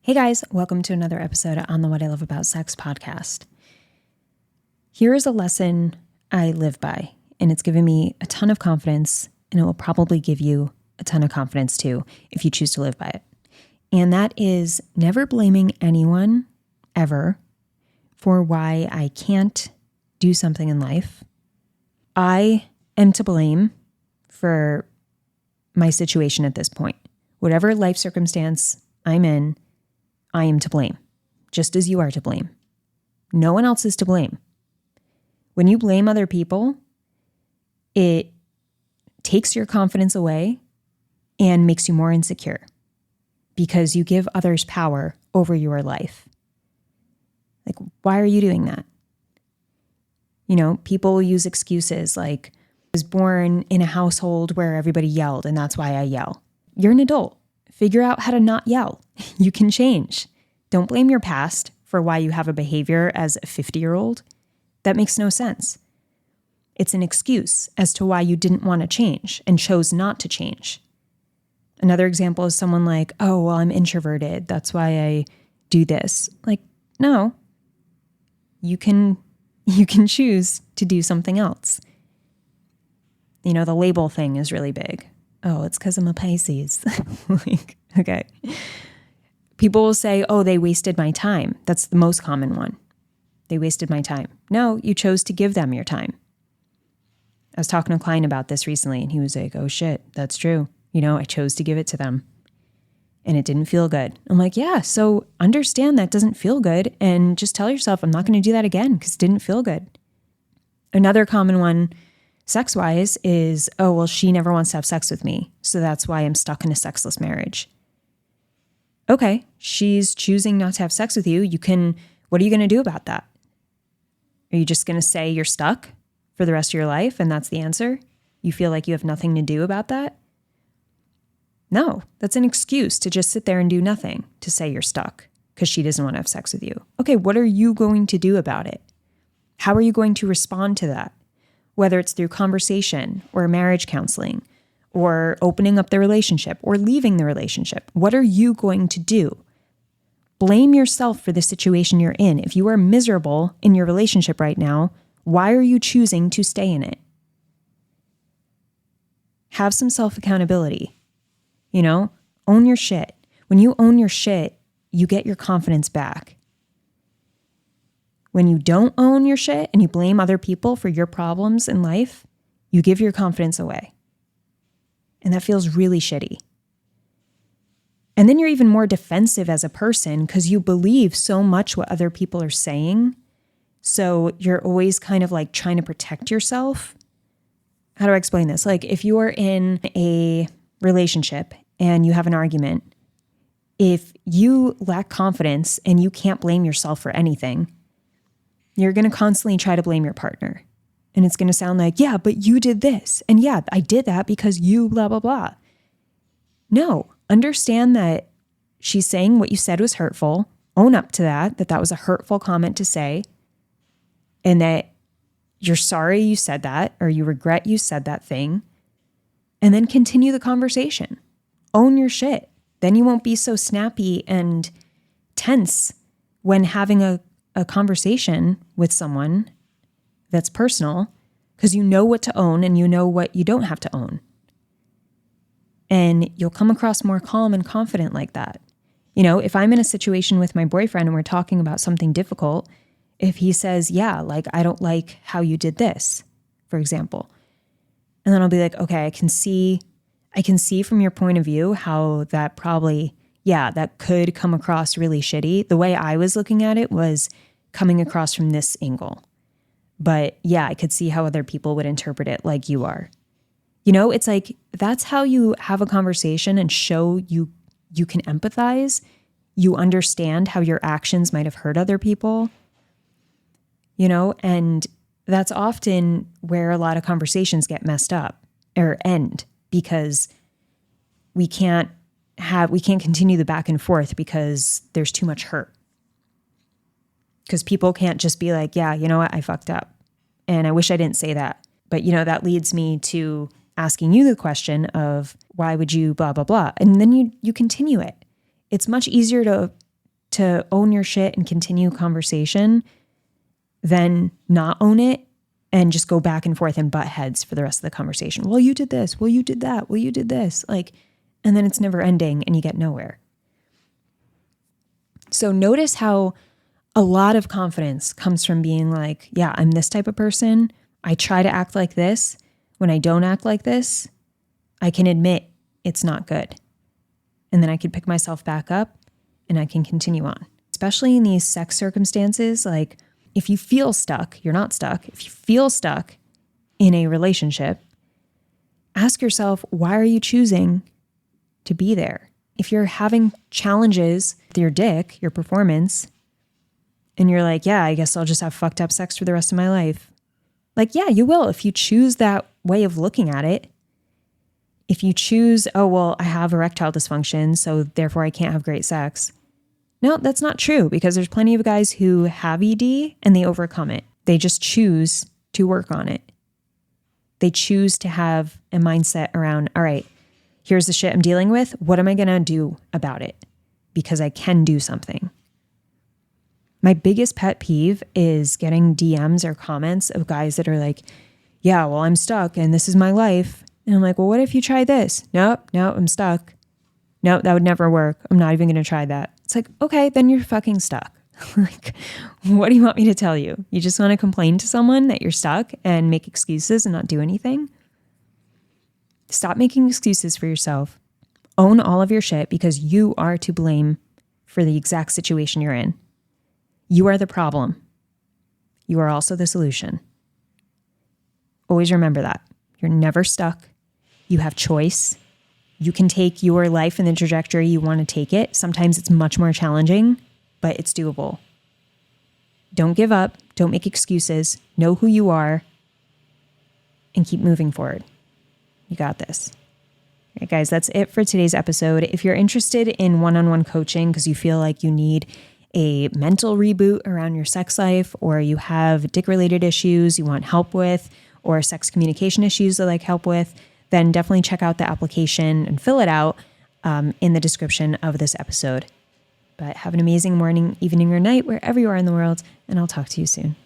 Hey guys, welcome to another episode on the What I Love About Sex podcast. Here is a lesson I live by, and it's given me a ton of confidence, and it will probably give you a ton of confidence too if you choose to live by it. And that is never blaming anyone ever for why I can't do something in life. I am to blame for my situation at this point. Whatever life circumstance I'm in, I am to blame, just as you are to blame. No one else is to blame. When you blame other people, it takes your confidence away and makes you more insecure because you give others power over your life. Like, why are you doing that? You know, people use excuses like, I was born in a household where everybody yelled and that's why I yell. You're an adult. Figure out how to not yell. You can change. Don't blame your past for why you have a behavior as a 50-year-old. That makes no sense. It's an excuse as to why you didn't want to change and chose not to change. Another example is someone like, oh, well, I'm introverted. That's why I do this. Like, no. You can choose to do something else. You know, the label thing is really big. Oh, it's because I'm a Pisces. Like, okay. People will say, oh, they wasted my time. That's the most common one. They wasted my time. No, you chose to give them your time. I was talking to a client about this recently, and he was like, oh shit, that's true. You know, I chose to give it to them and it didn't feel good. I'm like, yeah, so understand that doesn't feel good and just tell yourself, I'm not going to do that again because it didn't feel good. Another common one, sex-wise, is, oh, well, she never wants to have sex with me, so that's why I'm stuck in a sexless marriage. Okay, she's choosing not to have sex with you. What are you going to do about that? Are you just going to say you're stuck for the rest of your life and that's the answer? You feel like you have nothing to do about that? No, that's an excuse to just sit there and do nothing, to say you're stuck because she doesn't want to have sex with you. Okay, what are you going to do about it? How are you going to respond to that? Whether it's through conversation or marriage counseling or opening up the relationship or leaving the relationship. What are you going to do? Blame yourself for the situation you're in. If you are miserable in your relationship right now, why are you choosing to stay in it? Have some self-accountability. You know, own your shit. When you own your shit, you get your confidence back. When you don't own your shit and you blame other people for your problems in life, you give your confidence away. And that feels really shitty. And then you're even more defensive as a person because you believe so much what other people are saying. So you're always kind of like trying to protect yourself. How do I explain this? Like if you are in a relationship and you have an argument, if you lack confidence and you can't blame yourself for anything, you're going to constantly try to blame your partner. And it's going to sound like, yeah, but you did this. And yeah, I did that because you blah, blah, blah. No, understand that she's saying what you said was hurtful. Own up to that was a hurtful comment to say. And that you're sorry you said that or you regret you said that thing. And then continue the conversation. Own your shit. Then you won't be so snappy and tense when having a conversation with someone that's personal because you know what to own and you know what you don't have to own. And you'll come across more calm and confident like that. You know, if I'm in a situation with my boyfriend and we're talking about something difficult, if he says, yeah, like, I don't like how you did this, for example. And then I'll be like, okay, I can see from your point of view how that probably, yeah, that could come across really shitty. The way I was looking at it was coming across from this angle. But yeah, I could see how other people would interpret it like you are. You know, it's like, that's how you have a conversation and show you can empathize. You understand how your actions might have hurt other people. You know, and that's often where a lot of conversations get messed up or end because we can't continue the back and forth because there's too much hurt. Because people can't just be like, yeah, you know what, I fucked up. And I wish I didn't say that. But, you know, that leads me to asking you the question of why would you blah, blah, blah. And then you continue it. It's much easier to to own your shit and continue conversation than not own it and just go back and forth and butt heads for the rest of the conversation. Well, you did this. Well, you did that. Well, you did this. And then it's never ending and you get nowhere. So notice how a lot of confidence comes from being like, yeah, I'm this type of person. I try to act like this. When I don't act like this, I can admit it's not good. And then I can pick myself back up and I can continue on. Especially in these sex circumstances, like if you feel stuck, you're not stuck. If you feel stuck in a relationship, ask yourself, why are you choosing to be there? If you're having challenges with your dick, your performance, and you're like, yeah, I guess I'll just have fucked up sex for the rest of my life. Yeah, you will if you choose that way of looking at it. If you choose, oh, well, I have erectile dysfunction, so therefore I can't have great sex. No, that's not true because there's plenty of guys who have ED and they overcome it. They just choose to work on it. They choose to have a mindset around, all right, here's the shit I'm dealing with. What am I going to do about it? Because I can do something. My biggest pet peeve is getting DMs or comments of guys that are like, yeah, well, I'm stuck and this is my life. And I'm like, well, what if you try this? Nope, I'm stuck. Nope, that would never work. I'm not even going to try that. It's like, okay, then you're fucking stuck. What do you want me to tell you? You just want to complain to someone that you're stuck and make excuses and not do anything? Stop making excuses for yourself. Own all of your shit because you are to blame for the exact situation you're in. You are the problem. You are also the solution. Always remember that. You're never stuck. You have choice. You can take your life in the trajectory you want to take it. Sometimes it's much more challenging, but it's doable. Don't give up. Don't make excuses. Know who you are and keep moving forward. You got this. All right, guys, that's it for today's episode. If you're interested in one-on-one coaching because you feel like you need a mental reboot around your sex life, or you have dick-related issues you want help with, or sex communication issues that like help with, then definitely check out the application and fill it out in the description of this episode. But have an amazing morning, evening, or night, wherever you are in the world, and I'll talk to you soon.